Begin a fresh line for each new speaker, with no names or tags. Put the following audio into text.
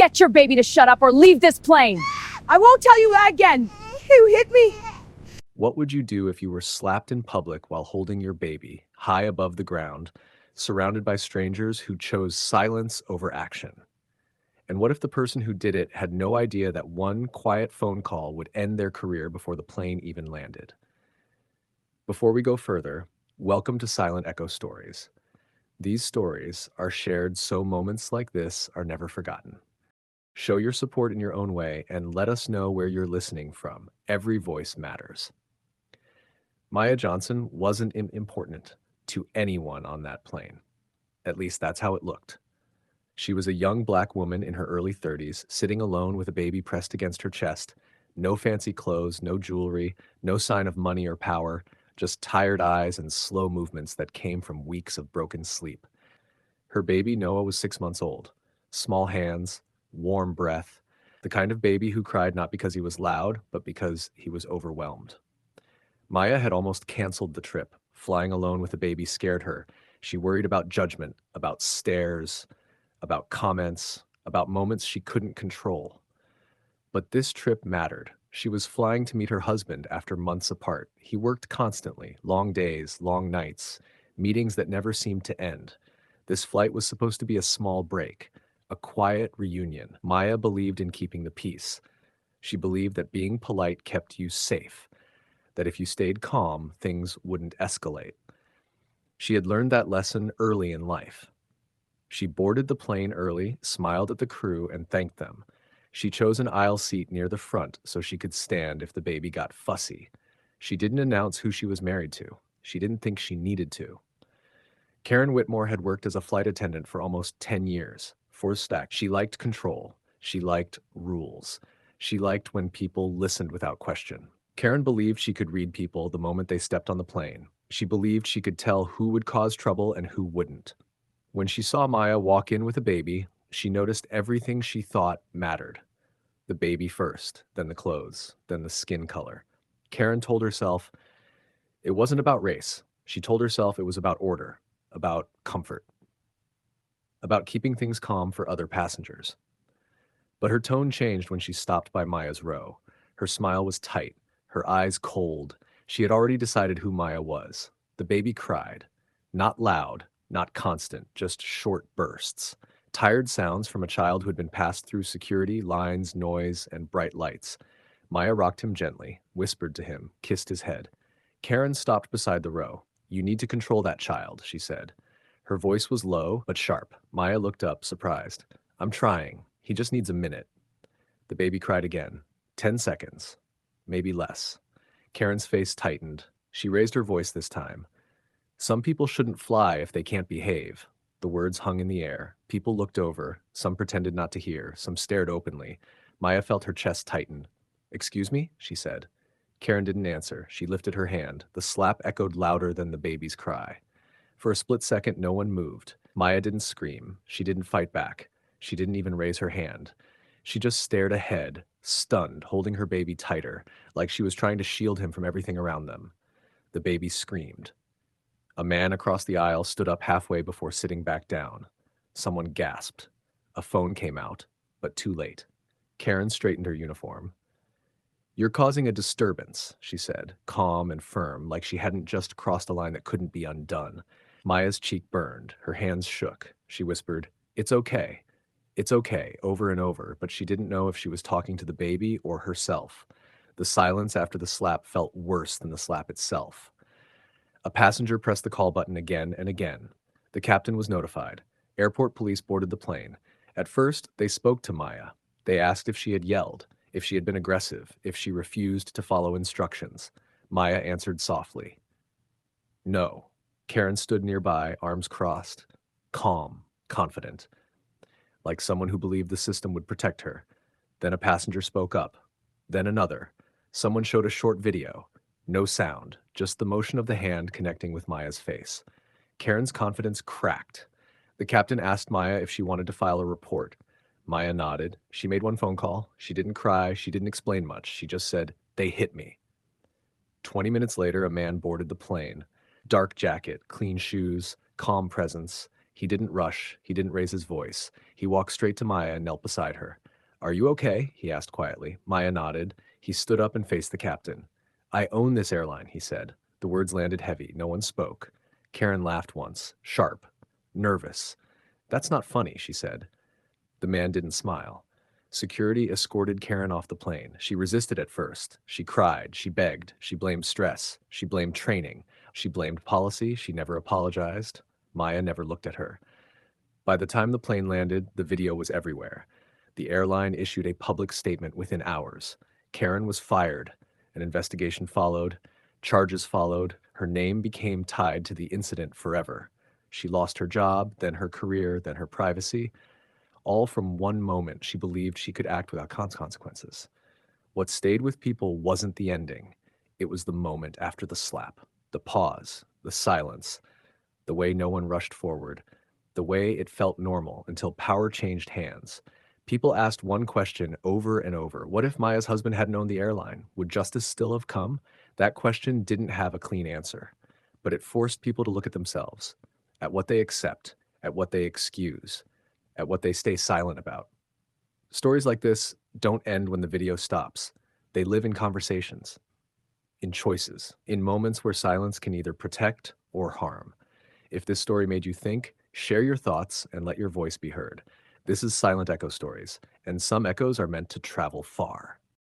get your baby to shut up or leave this plane.
I won't tell you that again. You hit me.
What would you do if you were slapped in public while holding your baby, high above the ground, surrounded by strangers who chose silence over action? And what if the person who did it had no idea that one quiet phone call would end their career before the plane even landed? Before we go further, welcome to Silent Echo Stories. These stories are shared so moments like this are never forgotten. Show your support in your own way and let us know where you're listening from. Every voice matters. Maya Johnson wasn't important to anyone on that plane. At least that's how it looked. She was a young black woman in her early 30s, sitting alone with a baby pressed against her chest. No fancy clothes, no jewelry, no sign of money or power, just tired eyes and slow movements that came from weeks of broken sleep. Her baby, Noah, was 6 months old. Small hands, warm breath, the kind of baby who cried not because he was loud, but because he was overwhelmed. Maya had almost canceled the trip. Flying alone with a baby scared her. She worried about judgment, about stares, about comments, about moments she couldn't control. But this trip mattered. She was flying to meet her husband after months apart. He worked constantly, long days, long nights, meetings that never seemed to end. This flight was supposed to be a small break, a quiet reunion. Maya believed in keeping the peace. She believed that being polite kept you safe, that if you stayed calm, things wouldn't escalate. She had learned that lesson early in life. She boarded the plane early, smiled at the crew, and thanked them. She chose an aisle seat near the front so she could stand if the baby got fussy. She didn't announce who she was married to. She didn't think she needed to. Karen Whitmore had worked as a flight attendant for almost 10 years. For Stack, she liked control. She liked rules. She liked when people listened without question. Karen believed she could read people the moment they stepped on the plane. She believed she could tell who would cause trouble and who wouldn't. When she saw Maya walk in with a baby, she noticed everything she thought mattered. The baby first, then the clothes, then the skin color. Karen told herself it wasn't about race. She told herself it was about order, about comfort, about keeping things calm for other passengers. But her tone changed when she stopped by Maya's row. Her smile was tight, her eyes cold. She had already decided who Maya was. The baby cried. Not loud, not constant, just short bursts. Tired sounds from a child who had been passed through security, lines, noise, and bright lights. Maya rocked him gently, whispered to him, kissed his head. Karen stopped beside the row. You need to control that child, she said. Her voice was low, but sharp. Maya looked up, surprised. I'm trying. He just needs a minute. The baby cried again. 10 seconds. Maybe less. Karen's face tightened. She raised her voice this time. Some people shouldn't fly if they can't behave. The words hung in the air. People looked over. Some pretended not to hear. Some stared openly. Maya felt her chest tighten. Excuse me? She said. Karen didn't answer. She lifted her hand. The slap echoed louder than the baby's cry. For a split second, no one moved. Maya didn't scream. She didn't fight back. She didn't even raise her hand. She just stared ahead, stunned, holding her baby tighter, like she was trying to shield him from everything around them. The baby screamed. A man across the aisle stood up halfway before sitting back down. Someone gasped. A phone came out, but too late. Karen straightened her uniform. You're causing a disturbance, she said, calm and firm, like she hadn't just crossed a line that couldn't be undone. Maya's cheek burned. Her hands shook. She whispered, It's okay. It's okay, over and over, but she didn't know if she was talking to the baby or herself. The silence after the slap felt worse than the slap itself. A passenger pressed the call button again and again. The captain was notified. Airport police boarded the plane. At first, they spoke to Maya. They asked if she had yelled, if she had been aggressive, if she refused to follow instructions. Maya answered softly. No. Karen stood nearby, arms crossed, calm, confident, like someone who believed the system would protect her. Then a passenger spoke up. Then another. Someone showed a short video. No sound, just the motion of the hand connecting with Maya's face. Karen's confidence cracked. The captain asked Maya if she wanted to file a report. Maya nodded. She made one phone call. She didn't cry. She didn't explain much. She just said, They hit me. 20 minutes later, a man boarded the plane. Dark jacket, clean shoes, calm presence. He didn't rush. He didn't raise his voice. He walked straight to Maya and knelt beside her. "Are you okay?" he asked quietly. Maya nodded. He stood up and faced the captain. "I own this airline," he said. The words landed heavy. No one spoke. Karen laughed once, sharp, nervous. "That's not funny," she said. The man didn't smile. Security escorted Karen off the plane. She resisted at first. She cried. She begged. She blamed stress. She blamed training. She blamed policy. She never apologized. Maya never looked at her. By the time the plane landed, the video was everywhere. The airline issued a public statement within hours. Karen was fired. An investigation followed. Charges followed. Her name became tied to the incident forever. She lost her job, then her career, then her privacy, all from one moment she believed she could act without consequences. What stayed with people wasn't the ending. It was the moment after the slap, the pause, the silence, the way no one rushed forward, the way it felt normal until power changed hands. People asked one question over and over. What if Maya's husband hadn't owned the airline? Would justice still have come? That question didn't have a clean answer, but it forced people to look at themselves, at what they accept, at what they excuse, at what they stay silent about. Stories like this don't end when the video stops. They live in conversations, in choices, in moments where silence can either protect or harm. If this story made you think, share your thoughts and let your voice be heard. This is Silent Echo Stories, and some echoes are meant to travel far.